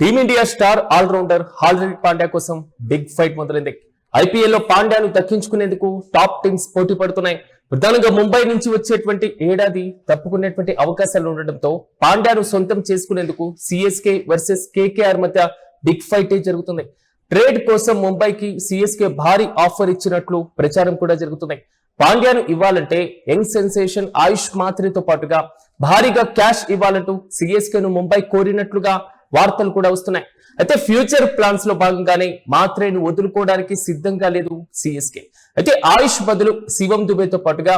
Team India star allrounder Hardik Pandya కోసం big fight మొదలైంది. IPL లో పాండ్యాను దక్కించుకునేందుకు టాప్ టీమ్స్ పోటీ పడుతున్నాయి. ప్రధానంగా ముంబై నుంచి వచ్చేటువంటి ఏడాది తప్పుకునేటువంటి అవకాశాలు ఉండడంతో పాండ్యాను సొంతం చేసుకునేందుకు సిఎస్కే వర్సెస్ కేకేఆర్ మధ్య బిగ్ ఫైట్ జరుగుతుంది. ట్రేడ్ కోసం ముంబైకి సిఎస్కే భారీ ఆఫర్ ఇచ్చినట్లు ప్రచారం కూడా జరుగుతుంది. పాండ్యాను ఇవ్వాలంటే యంగ్ సెన్సేషన్ ఆయుష్ మాత్రేతో పాటుగా భారీగా క్యాష్ ఇవ్వాలంటూ సిఎస్కేను ముంబై కోరినట్లుగా వార్తలు కూడా వస్తున్నాయి. అయితే ఫ్యూచర్ ప్లాన్స్ లో భాగంగానే మాత్రేను వదులుకోవడానికి సిద్ధంగా లేదు సిఎస్కే. అయితే ఆయుష్ బదులు శివం దుబేతో పాటుగా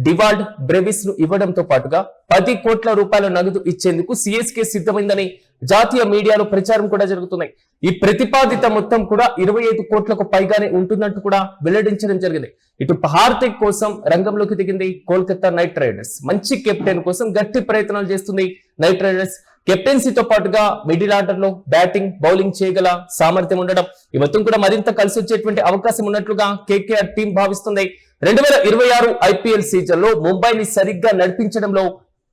డివాల్డ్ బ్రెవిస్ ను ఇవ్వడంతో పాటుగా 10 కోట్ల రూపాయల నగదు ఇచ్చేందుకు సిఎస్కే సిద్ధమైందని జాతీయ మీడియాలో ప్రచారం కూడా జరుగుతున్నాయి. ఈ ప్రతిపాదిత మొత్తం కూడా 25 కోట్లకు పైగానే ఉంటుందంటూ కూడా వెల్లడించడం జరిగింది. ఇటు హార్దిక్ కోసం రంగంలోకి దిగింది కోల్కతా నైట్ రైడర్స్. మంచి కెప్టెన్ కోసం గట్టి ప్రయత్నాలు చేస్తుంది నైట్ రైడర్స్. కెప్టెన్సీతో పాటుగా మిడిల్ ఆర్డర్ లో బ్యాటింగ్ బౌలింగ్ చేయగల సామర్థ్యం ఉండడం ఈ మొత్తం కూడా మరింత కలిసి వచ్చేటువంటి అవకాశం ఉన్నట్లుగా కేకేఆర్ టీం భావిస్తుంది. 2026 ఐపీఎల్ సీజన్ లో ముంబైని సరిగ్గా నడిపించడంలో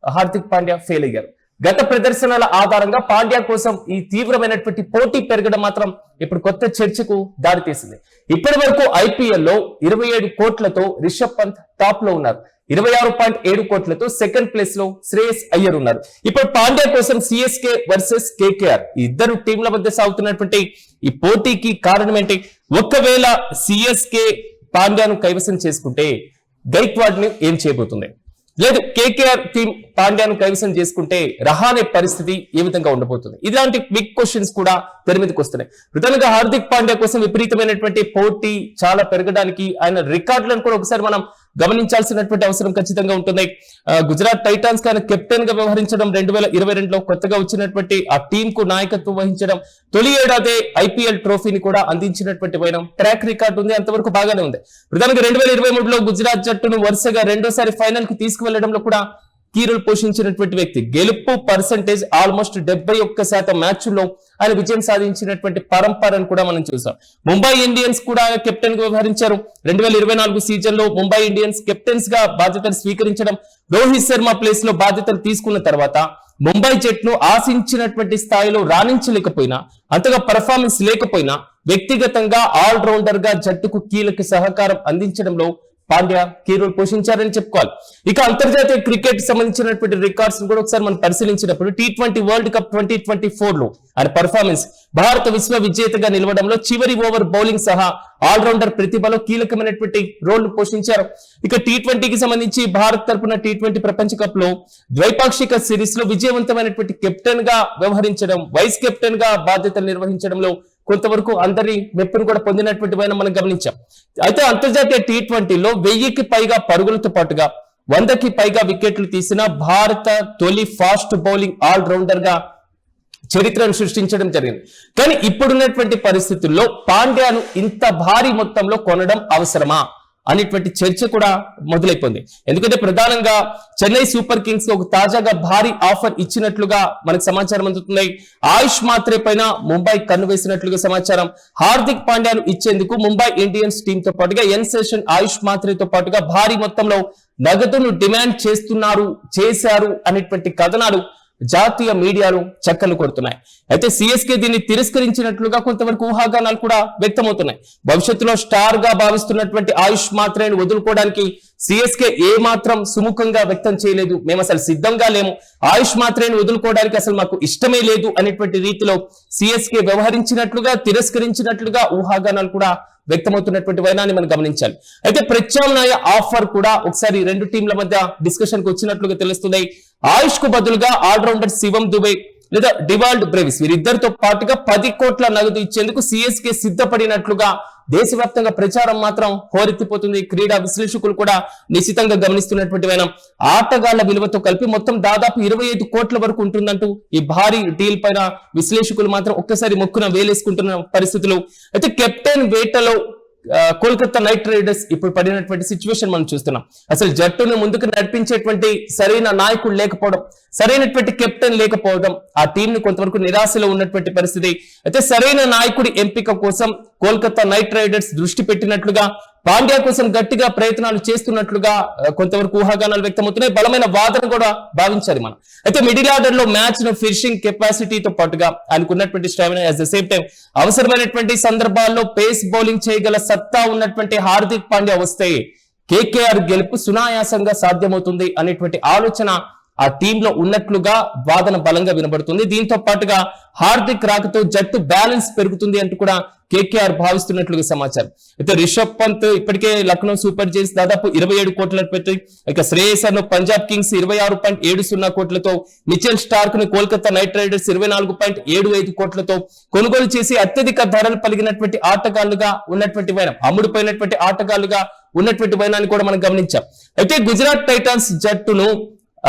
హార్దిక్ పాండ్యా ఫెయిల్ అయ్యారు. గత ప్రదర్శనల ఆధారంగా పాండ్యా కోసం ఈ తీవ్రమైనటువంటి పోటీ పెరగడం మాత్రం ఇప్పుడు కొత్త చర్చకు దారితీసింది. ఇప్పటి వరకు ఐపీఎల్ లో 27 కోట్లతో రిషబ్ పంత్ టాప్ లో ఉన్నారు. 26.7 కోట్లతో సెకండ్ ప్లేస్ లో శ్రేయస్ అయ్యర్ ఉన్నారు. ఇప్పుడు పాండ్యా కోసం సిఎస్కే వర్సెస్ కేకేఆర్ ఇద్దరు టీంల మధ్య సాగుతున్నటువంటి ఈ పోటీకి కారణం ఏంటి? ఒకవేళ సిఎస్కే పాండ్యాను కైవసం చేసుకుంటే గైక్వాడ్ ని ఏం చేయబోతుంది? లేదు కేకేఆర్ టీం పాండ్యాను కైవసం చేసుకుంటే రహానే పరిస్థితి ఏ విధంగా ఉండబోతుంది? ఇలాంటి బిగ్ క్వశ్చన్స్ కూడా తెర మీదకి వస్తున్నాయి. ప్రధానంగా హార్దిక్ పాండ్యా కోసం విపరీతమైనటువంటి పోటీ చాలా పెరగడానికి ఆయన రికార్డులను కూడా ఒకసారి మనం గమనించాల్సినటువంటి అవసరం ఖచ్చితంగా ఉంటుంది. గుజరాత్ టైటాన్స్ ఆయన కెప్టెన్ గా వ్యవహరించడం, 2022లో కొత్తగా వచ్చినటువంటి ఆ టీం కు నాయకత్వం వహించడం, తొలి ఏడాదే ఐపీఎల్ ట్రోఫీని కూడా అందించినటువంటి వైనం ట్రాక్ రికార్డు ఉంది. అంతవరకు బాగానే ఉంది. ప్రధానంగా 2023లో గుజరాత్ జట్టును వరుసగా రెండోసారి ఫైనల్ కి తీసుకువెళ్లడంలో కూడా కీ రోల్ పోషించినటువంటి వ్యక్తి. గెలుపు పర్సెంటేజ్ ఆల్మోస్ట్ 71% మ్యాచ్ల్లో ఆయన విజయం సాధించినటువంటి పరంపరను కూడా మనం చూసాం. ముంబై ఇండియన్స్ కూడా కెప్టెన్ గా వ్యవహరించారు. 2024 సీజన్ లో ముంబై ఇండియన్స్ కెప్టెన్స్ గా బాధ్యతలు స్వీకరించడం, రోహిత్ శర్మ ప్లేస్ లో బాధ్యతలు తీసుకున్న తర్వాత ముంబై జట్టును ఆశించినటువంటి స్థాయిలో రాణించలేకపోయినా, అంతగా పర్ఫార్మెన్స్ లేకపోయినా వ్యక్తిగతంగా ఆల్ రౌండర్ గా జట్టుకు కీలక సహకారం అందించడంలో పాండ్యా కీ రోల్ పోషించారని చెప్పుకోవాలి. ఇక అంతర్జాతీయ క్రికెట్ సంబంధించినటువంటి రికార్డ్స్ కూడా ఒకసారి మనం పరిశీలించినప్పుడు T20 వరల్డ్ కప్ 2024 లో ఆయన పర్ఫార్మెన్స్ భారత విశ్వ విజేతగా నిలవడంలో చివరి ఓవర్ బౌలింగ్ సహా ఆల్రౌండర్ ప్రతిభలో కీలకమైనటువంటి రోల్ పోషించారు. ఇక T20కి సంబంధించి భారత్ తరపున T20 ప్రపంచ కప్ లో ద్వైపాక్షిక సిరీస్ లో విజయవంతమైనటువంటి కెప్టెన్ గా వ్యవహరించడం, వైస్ కెప్టెన్ గా బాధ్యతలు నిర్వహించడంలో కొంతవరకు అందరి మెప్పును కూడా పొందినటువంటి వైన మనం గమనించాం. అయితే అంతర్జాతీయ T20లో 1000కి పైగా పరుగులతో పాటుగా 100కి పైగా వికెట్లు తీసిన భారత తొలి ఫాస్ట్ బౌలింగ్ ఆల్ రౌండర్ గా చరిత్రను సృష్టించడం జరిగింది. కానీ ఇప్పుడున్నటువంటి పరిస్థితుల్లో పాండ్యాను ఇంత భారీ మొత్తంలో కొనడం అవసరమా అనేటువంటి చర్చ కూడా మొదలైపోయింది. ఎందుకంటే ప్రధానంగా చెన్నై సూపర్ కింగ్స్ ఒక తాజాగా భారీ ఆఫర్ ఇచ్చినట్లుగా మనకు సమాచారం అందుతుంది. ఆయుష్ మాత్రే పైన ముంబై కన్ను వేసినట్లుగా సమాచారం. హార్దిక్ పాండ్యాను ఇచ్చేందుకు ముంబై ఇండియన్స్ టీం తో పాటుగా ఎన్సెషన్ ఆయుష్ మాత్రేతో పాటుగా భారీ మొత్తంలో నగదును డిమాండ్ చేశారు అనేటువంటి కథనాలు జాతీయ మీడియాలో చక్కర్లు కొడుతున్నాయి. అయితే సిఎస్కే దీన్ని తిరస్కరించినట్లుగా కొంతవరకు ఊహాగానాలు కూడా వ్యక్తమవుతున్నాయి. భవిష్యత్తులో స్టార్ గా భావిస్తున్నటువంటి ఆయుష్ మాత్రేను వదులుకోవడానికి సిఎస్కే ఏ మాత్రం సుముఖంగా వ్యక్తం చేయలేదు. మేము అసలు సిద్ధంగా లేము, ఆయుష్ మాత్రేను వదులుకోవడానికి అసలు మాకు ఇష్టమే లేదు అనేటువంటి రీతిలో సిఎస్కే వ్యవహరించినట్లుగా, తిరస్కరించినట్లుగా ఊహాగానాలు కూడా వ్యక్తమవుతున్నటువంటి వైనాన్ని మనం గమనించాలి. అయితే ప్రత్యామ్నాయ ఆఫర్ కూడా ఒకసారి రెండు టీంల మధ్య డిస్కషన్ కు వచ్చినట్లుగా తెలుస్తుంది. ఆయుష్ కు బదులుగా ఆల్రౌండర్ శివం దుబే లేదా డివాల్డ్ బ్రెవిస్ వీరిద్దరితో పాటుగా 10 కోట్ల నగదు ఇచ్చేందుకు సిఎస్కే సిద్ధపడినట్లుగా దేశవ్యాప్తంగా ప్రచారం మాత్రం హోరెత్తిపోతుంది. క్రీడా విశ్లేషకులు కూడా నిశ్చితంగా గమనిస్తున్నటువంటి వైనం ఆటగాళ్ల విలువతో కలిపి మొత్తం దాదాపు 25 కోట్ల వరకు ఉంటుందంటూ ఈ భారీ డీల్ పైన విశ్లేషకులు మాత్రం ఒక్కసారి మొక్కున వేలేసుకుంటున్న పరిస్థితులు. అయితే కెప్టెన్ వేటలో కోల్కతా నైట్ రైడర్స్ ఇప్పుడు పడినటువంటి సిచ్యువేషన్ మనం చూస్తున్నాం. అసలు జట్టును ముందుకు నడిపించేటువంటి సరైన నాయకుడు లేకపోవడం, సరైనటువంటి కెప్టెన్ లేకపోవడం ఆ టీం ని కొంతవరకు నిరాశలో ఉన్నటువంటి పరిస్థితి. అయితే సరైన నాయకుడి ఎంపిక కోసం కోల్కతా నైట్ రైడర్స్ దృష్టి పెట్టినట్లుగా పాండ్యా కోసం గట్టిగా ప్రయత్నాలు చేస్తున్నట్లుగా కొంతవరకు ఊహాగానాలు వ్యక్తమవుతున్నాయి. బలమైన వాదన కూడా భావించాలి మనం. అయితే మిడిల్ ఆర్డర్ లో మ్యాచ్ ను ఫినిషింగ్ కెపాసిటీతో పాటుగా ఆయనకున్నటువంటి stamina, at the same time అవసరమైనటువంటి సందర్భాల్లో పేస్ బౌలింగ్ చేయగల సత్తా ఉన్నటువంటి హార్దిక్ పాండ్యా వస్తే కేకేఆర్ గెలుపు సునాయాసంగా సాధ్యమవుతుంది అనేటువంటి ఆలోచన ఆ టీంలో ఉన్నట్లుగా వాదన బలంగా వినబడుతుంది. దీంతో పాటుగా హార్దిక్ రాకతో జట్టు బ్యాలెన్స్ పెరుగుతుంది అంటూ కూడా కేకేఆర్ భావిస్తున్నట్లుగా సమాచారం. అయితే రిషబ్ పంత్ ఇప్పటికే లక్నో సూపర్ జైన్స్ దాదాపు 27 కోట్లను పెట్టి, ఇక శ్రేయస్ అయ్యర్ పంజాబ్ కింగ్స్ 26.70 కోట్లతో, మిచెల్ స్టార్క్ ని కోల్కతా నైట్ రైడర్స్ 24.75 కోట్లతో కొనుగోలు చేసి అత్యధిక ధరలు పలిగినటువంటి ఆటగాళ్లుగా ఉన్నటువంటి వైనం, అమ్ముడుపోయినటువంటి ఆటగాళ్లుగా ఉన్నటువంటి వైనాన్ని కూడా మనం గమనించాం. అయితే గుజరాత్ టైటాన్స్ జట్టును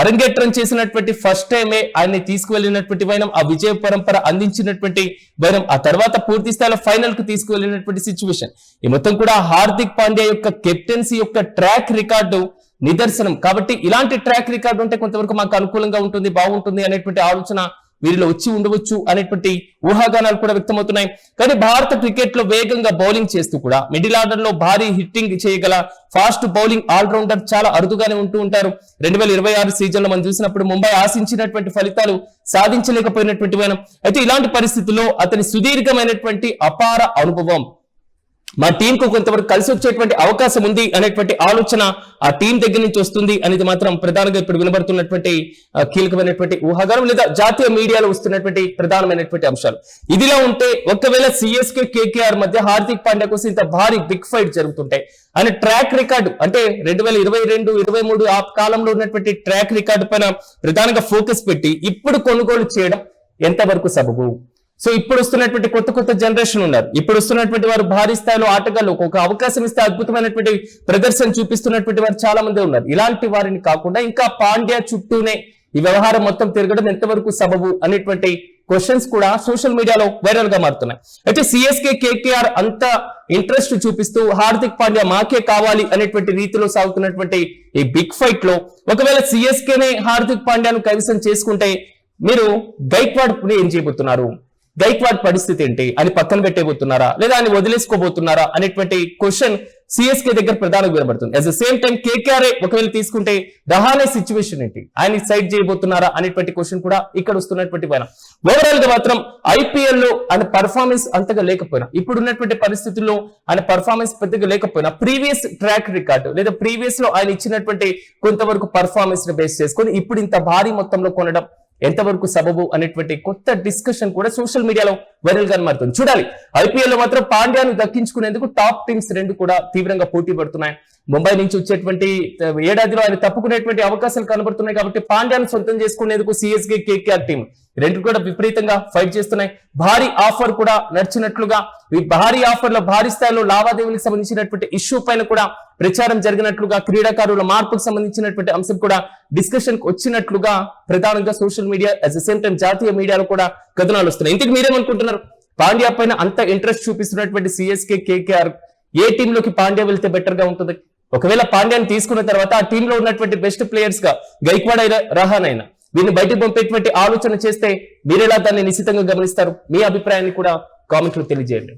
అరంగేట్రం చేసినటువంటి ఫస్ట్ టైమే ఆయన్ని తీసుకువెళ్ళినటువంటి వైనం, ఆ విజయ పరంపర అందించినటువంటి వైనం, ఆ తర్వాత పూర్తి స్థాయిలో ఫైనల్ కు తీసుకువెళ్ళినటువంటి సిచ్యువేషన్, ఈ మొత్తం కూడా హార్దిక్ పాండ్యా యొక్క కెప్టెన్సీ యొక్క ట్రాక్ రికార్డు నిదర్శనం. కాబట్టి ఇలాంటి ట్రాక్ రికార్డు ఉంటే కొంతవరకు మాకు అనుకూలంగా ఉంటుంది, బాగుంటుంది అనేటువంటి ఆలోచన వీరిలో వచ్చి ఉండవచ్చు అనేటువంటి ఊహాగానాలు కూడా వ్యక్తమవుతున్నాయి. కానీ భారత క్రికెట్ లో వేగంగా బౌలింగ్ చేస్తూ కూడా మిడిల్ ఆర్డర్ లో భారీ హిట్టింగ్ చేయగల ఫాస్ట్ బౌలింగ్ ఆల్రౌండర్ చాలా అరుదుగానే ఉంటూ ఉంటారు. 2026 సీజన్ లో మనం చూసినప్పుడు ముంబై ఆశించినటువంటి ఫలితాలు సాధించలేకపోయినటువంటి వైనం. అయితే ఇలాంటి పరిస్థితుల్లో అతని సుదీర్ఘమైనటువంటి అపార అనుభవం మా టీం కు కొంతవరకు కలిసి వచ్చేటువంటి అవకాశం ఉంది అనేటువంటి ఆలోచన ఆ టీం దగ్గర నుంచి వస్తుంది అనేది మాత్రం ప్రధానంగా ఇప్పుడు వినబడుతున్నటువంటి కీలకమైనటువంటి ఊహాగానం, లేదా జాతీయ మీడియాలో వస్తున్నటువంటి ప్రధానమైనటువంటి అంశాలు. ఇదిలా ఉంటే ఒకవేళ సిఎస్కే కేకేఆర్ మధ్య హార్దిక్ పాండ్యా కోసం ఇంత భారీ బిగ్ ఫైట్ జరుగుతుంటాయి అని ట్రాక్ రికార్డు, అంటే 2022-23 ఆ కాలంలో ఉన్నటువంటి ట్రాక్ రికార్డు పైన ప్రధానంగా ఫోకస్ పెట్టి ఇప్పుడు కొనుగోలు చేయడం ఎంతవరకు సబబు? సో ఇప్పుడు వస్తున్నటువంటి కొత్త జనరేషన్ ఉన్నారు, ఇప్పుడు వస్తున్నటువంటి వారు భారీ స్థాయిలో ఆటగాళ్ళు ఒక అవకాశం ఇస్తే అద్భుతమైనటువంటి ప్రదర్శన చూపిస్తున్నటువంటి వారు చాలా మంది ఉన్నారు. ఇలాంటి వారిని కాకుండా ఇంకా పాండ్యా చుట్టూనే ఈ వ్యవహారం మొత్తం తిరగడం ఎంతవరకు సబబు అనేటువంటి క్వశ్చన్స్ కూడా సోషల్ మీడియాలో వైరల్ గా మారుతున్నాయి. అయితే సిఎస్కే కేకేఆర్ అంత ఇంట్రెస్ట్ చూపిస్తూ హార్దిక్ పాండ్యా మాకే కావాలి అనేటువంటి రీతిలో సాగుతున్నటువంటి ఈ బిగ్ ఫైట్ లో ఒకవేళ సిఎస్కేనే హార్దిక్ పాండ్యాను కైవసం చేసుకుంటే మీరు గైక్వాడ్ ఏం చేయబోతున్నారు, గైక్వాడ్ పరిస్థితి ఏంటి అని పక్కన పెట్టేబోతున్నారా, లేదా అని వదిలేసుకోబోతున్నారా అనేటువంటి క్వశ్చన్ సిఎస్కే దగ్గర ప్రధానంగా వినబడుతుంది. At the same time KKR ఒకవేళ తీసుకుంటే రహానే సిచ్యువేషన్ ఏంటి, ఆయన సైడ్ చేయబోతున్నారా అనేటువంటి క్వశ్చన్ కూడా ఇక్కడ వస్తున్నటువంటి పైన. ఓవరాల్ గా మాత్రం ఐపీఎల్ లో ఆయన పర్ఫార్మెన్స్ అంతగా లేకపోయినా, ఇప్పుడున్నటువంటి పరిస్థితుల్లో ఆయన పర్ఫార్మెన్స్ పెద్దగా లేకపోయినా ప్రీవియస్ ట్రాక్ రికార్డు లేదా ప్రీవియస్ లో ఆయన ఇచ్చినటువంటి కొంతవరకు పర్ఫార్మెన్స్ ని బేస్ చేసుకొని ఇప్పుడు ఇంత భారీ మొత్తంలో కొనడం ఎంతవరకు సబబు అనేటువంటి కొత్త డిస్కషన్ కూడా సోషల్ మీడియాలో వైరల్ గా మారుతుంది. చూడాలి. ఐపీఎల్ లో మాత్రం పాండ్యాను దక్కించుకునేందుకు టాప్ టీమ్స్ రెండు కూడా తీవ్రంగా పోటీ పడుతున్నాయి. ముంబై నుంచి వచ్చేటువంటి ఏడాదిలో ఆయన తప్పుకునేటువంటి అవకాశాలు కనబడుతున్నాయి. కాబట్టి పాండ్యాను సొంతం చేసుకునేందుకు సిఎస్కే కేకేఆర్ టీం రెండు కూడా విపరీతంగా ఫైట్ చేస్తున్నాయి. భారీ ఆఫర్ కూడా నడిచినట్లుగా, ఈ భారీ ఆఫర్ లో భారీ స్థాయిలో లావాదేవీలకు సంబంధించినటువంటి ఇష్యూ పైన కూడా ప్రచారం జరిగినట్లుగా, క్రీడాకారుల మార్పుకు సంబంధించినటువంటి అంశం కూడా డిస్కషన్ వచ్చినట్లుగా ప్రధానంగా social media at the same time జాతీయ మీడియాలో కూడా కథనాలు వస్తున్నాయి. ఇంతకు మీరేమనుకుంటున్నారు? పాండ్యా పైన అంత ఇంట్రెస్ట్ చూపిస్తున్నటువంటి సిఎస్కే కేకేఆర్ ఏ టీమ్ లోకి పాండ్యా వెళ్తే బెటర్ గా ఉంటుంది? ఒకవేళ పాండ్యాన్ని తీసుకున్న తర్వాత ఆ టీంలో ఉన్నటువంటి బెస్ట్ ప్లేయర్స్ గా గైక్వాడ్ అయినా రహాన్ అయినా వీరిని బయటకు పంపేటువంటి ఆలోచన చేస్తే మీరెలా దాన్ని నిశ్చితంగా గమనిస్తారు? మీ అభిప్రాయాన్ని కూడా కామెంట్లు తెలియజేయండి.